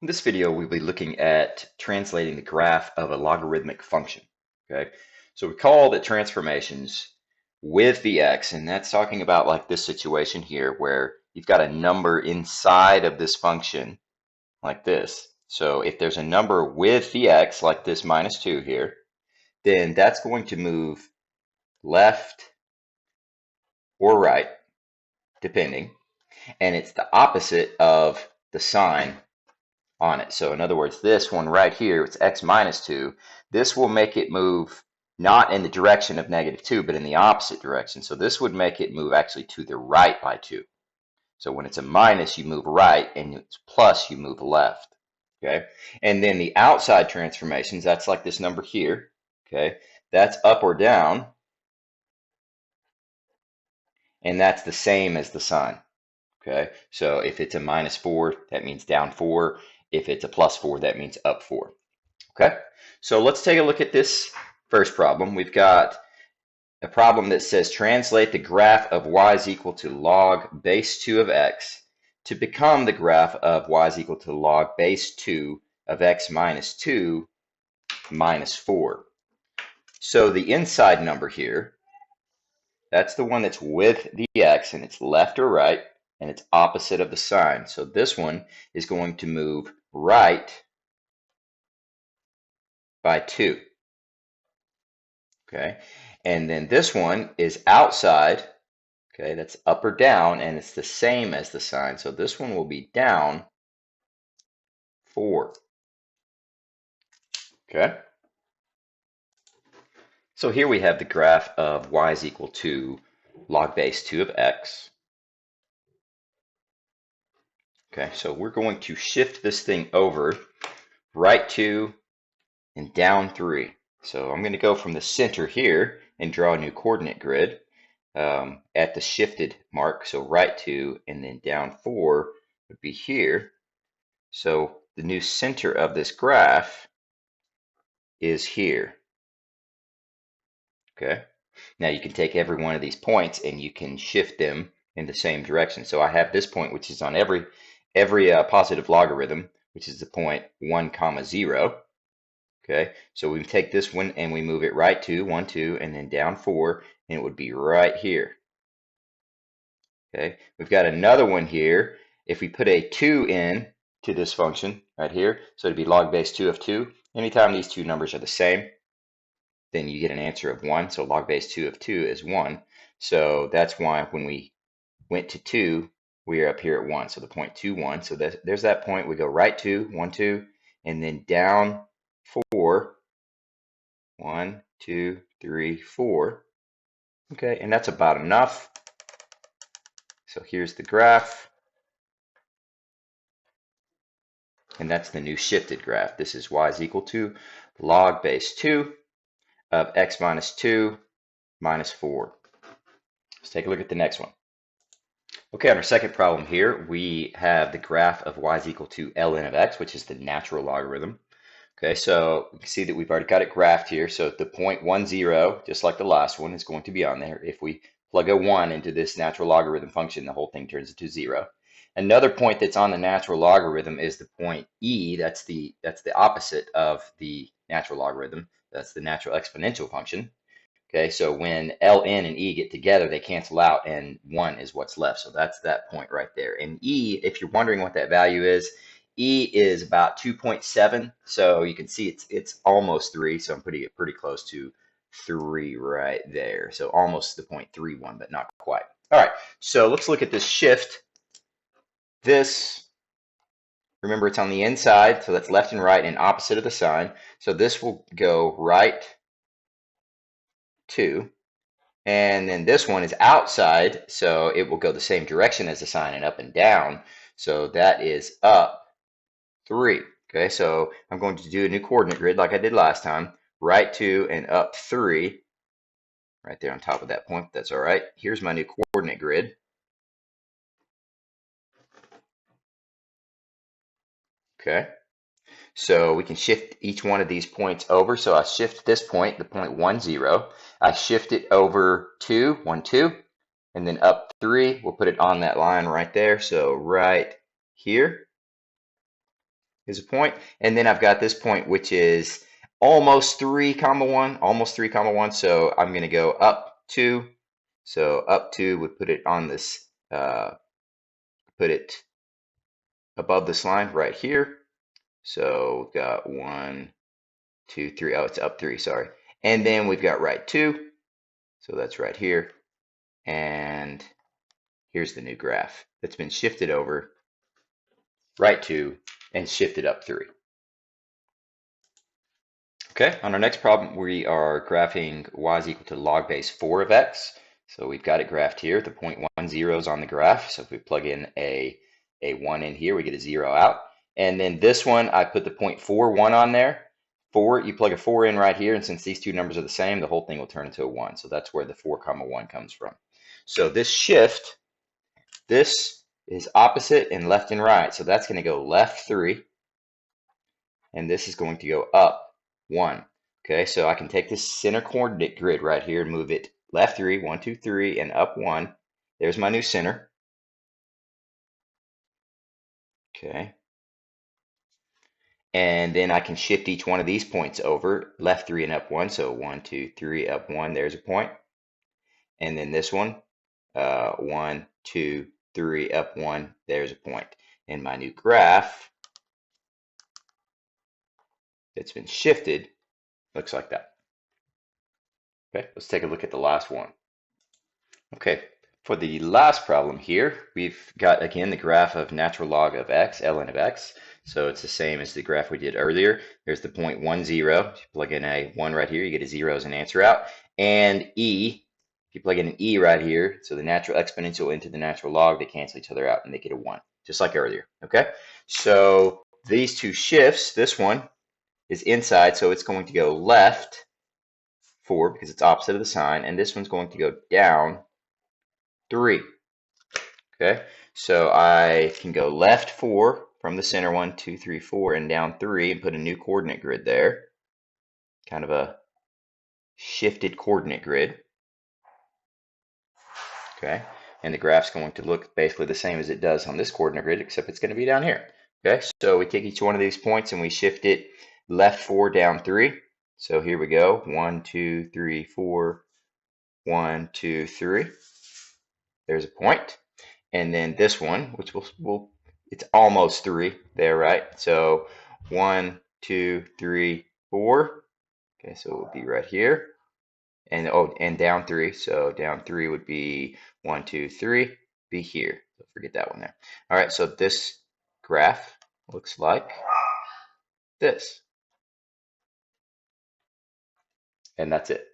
In this video, we'll be looking at translating the graph of a logarithmic function. Okay, so we call that transformations with the x, and that's talking about like this situation here where you've got a number inside of this function like this. So if there's a number with the x, like this -2 here, then that's going to move left or right, depending, and it's the opposite of the sign on it. So in other words, this one right here, it's x -2. This will make it move not in the direction of -2, but in the opposite direction. So this would make it move actually to the right by 2. So when it's a minus, you move right, and it's plus, you move left. Okay, and then the outside transformations, that's like this number here. Okay, that's up or down, and that's the same as the sign. Okay, so if it's a -4, that means down 4. If it's a +4, that means up 4. Okay, so let's take a look at this first problem. We've got a problem that says translate the graph of y is equal to log base 2 of x to become the graph of y is equal to log base 2 of x -2 -4. So the inside number here, that's the one that's with the x, and it's left or right, and it's opposite of the sign. So this one is going to move right by 2. Okay, and then this one is outside. Okay, that's up or down, and it's the same as the sign. So this one will be down 4. Okay, so here we have the graph of y is equal to log base 2 of x. Okay, so we're going to shift this thing over, right 2 and down 3. So I'm going to go from the center here and draw a new coordinate grid at the shifted mark. So right 2 and then down 4 would be here. So the new center of this graph is here. Okay, now you can take every one of these points and you can shift them in the same direction. So I have this point, which is on every positive logarithm, which is the point 1, 0. Okay, so we take this one and we move it right 2, 1, 2, and then down 4, and it would be right here. Okay, we've got another one here. If we put a 2 in to this function right here, so it'd be log base 2 of 2. Anytime these two numbers are the same, then you get an answer of 1. So log base 2 of 2 is 1. So that's why when we went to 2, we are up here at 1. So the point 2, 1. So there's that point. We go right 2, 1, 2, and then down 4. 1, 2, 3, 4. Okay, and that's about enough. So here's the graph. And that's the new shifted graph. This is y is equal to log base 2 of x -2 -4. Let's take a look at the next one. Okay, on our second problem here, we have the graph of y is equal to ln of x, which is the natural logarithm. Okay, so you can see that we've already got it graphed here. So the point 1, 0, just like the last one, is going to be on there. If we plug a 1 into this natural logarithm function, the whole thing turns into 0. Another point that's on the natural logarithm is the point e. That's the opposite of the natural logarithm. That's the natural exponential function. Okay, so when ln and e get together, they cancel out, and 1 is what's left. So that's that point right there. And e, if you're wondering what that value is, e is about 2.7. So you can see it's almost 3. So I'm putting it pretty close to 3 right there. So almost the 0.31, but not quite. All right, so let's look at this shift. This, remember, it's on the inside, so that's left and right and opposite of the sign. So this will go right 2, and then this one is outside, so it will go the same direction as the sign and up and down. So that is up 3. Okay, so I'm going to do a new coordinate grid like I did last time. Right 2 and up 3, right there on top of that point. That's all right. Here's my new coordinate grid. Okay, so we can shift each one of these points over. So I shift this point, the point 1, 0. I shift it over 2, 1, 2, and then up 3. We'll put it on that line right there. So right here. is a point. And then I've got this point, which is almost 3 comma 1, almost 3 comma 1. So I'm going to go up 2. So up 2 would put it on this, put it above this line right here. So we've got 1, 2, 3. Oh, it's up 3, sorry. And then we've got right 2. So that's right here. And here's the new graph that's been shifted over, right 2, and shifted up 3. Okay, on our next problem, we are graphing y is equal to log base 4 of x. So we've got it graphed here. The 0.10 is on the graph. So if we plug in a 1 in here, we get a 0 out. And then this one, I put the 0.41 on there. 4, you plug a 4 in right here, and since these two numbers are the same, the whole thing will turn into a 1. So that's where the 4 comma 1 comes from. So this shift, this is opposite and left and right. So that's going to go left 3, and this is going to go up 1. Okay, so I can take this center coordinate grid right here and move it left 3, 1, 2, 3, and up 1. There's my new center. Okay. And then I can shift each one of these points over, left 3 and up 1. So 1, 2, 3, up 1, there's a point. And then this one, 1, 2, 3, up 1, there's a point. And my new graph that's been shifted looks like that. Okay, let's take a look at the last one. Okay, for the last problem here, we've got, again, the graph of natural log of x, ln of x. So it's the same as the graph we did earlier. There's the 0.10. If you plug in a 1 right here, you get a 0 as an answer out. And e, if you plug in an e right here, so the natural exponential into the natural log, they cancel each other out and they get a 1, just like earlier. Okay, so these two shifts, this one is inside, so it's going to go left 4 because it's opposite of the sign, and this one's going to go down 3. Okay, so I can go left 4 from the center, 1, 2, 3, 4, and down 3, and put a new coordinate grid there. Kind of a shifted coordinate grid. Okay, and the graph's going to look basically the same as it does on this coordinate grid, except it's going to be down here. Okay, so we take each one of these points and we shift it left 4, down 3. So here we go, 1, 2, 3, 4, 1, 2, 3. There's a point. And then this one, which will it's almost 3 there, right? So 1, 2, 3, 4. Okay, so it will be right here. And and down 3. So down 3 would be 1, 2, 3, be here. So forget that one there. All right, so this graph looks like this. And that's it.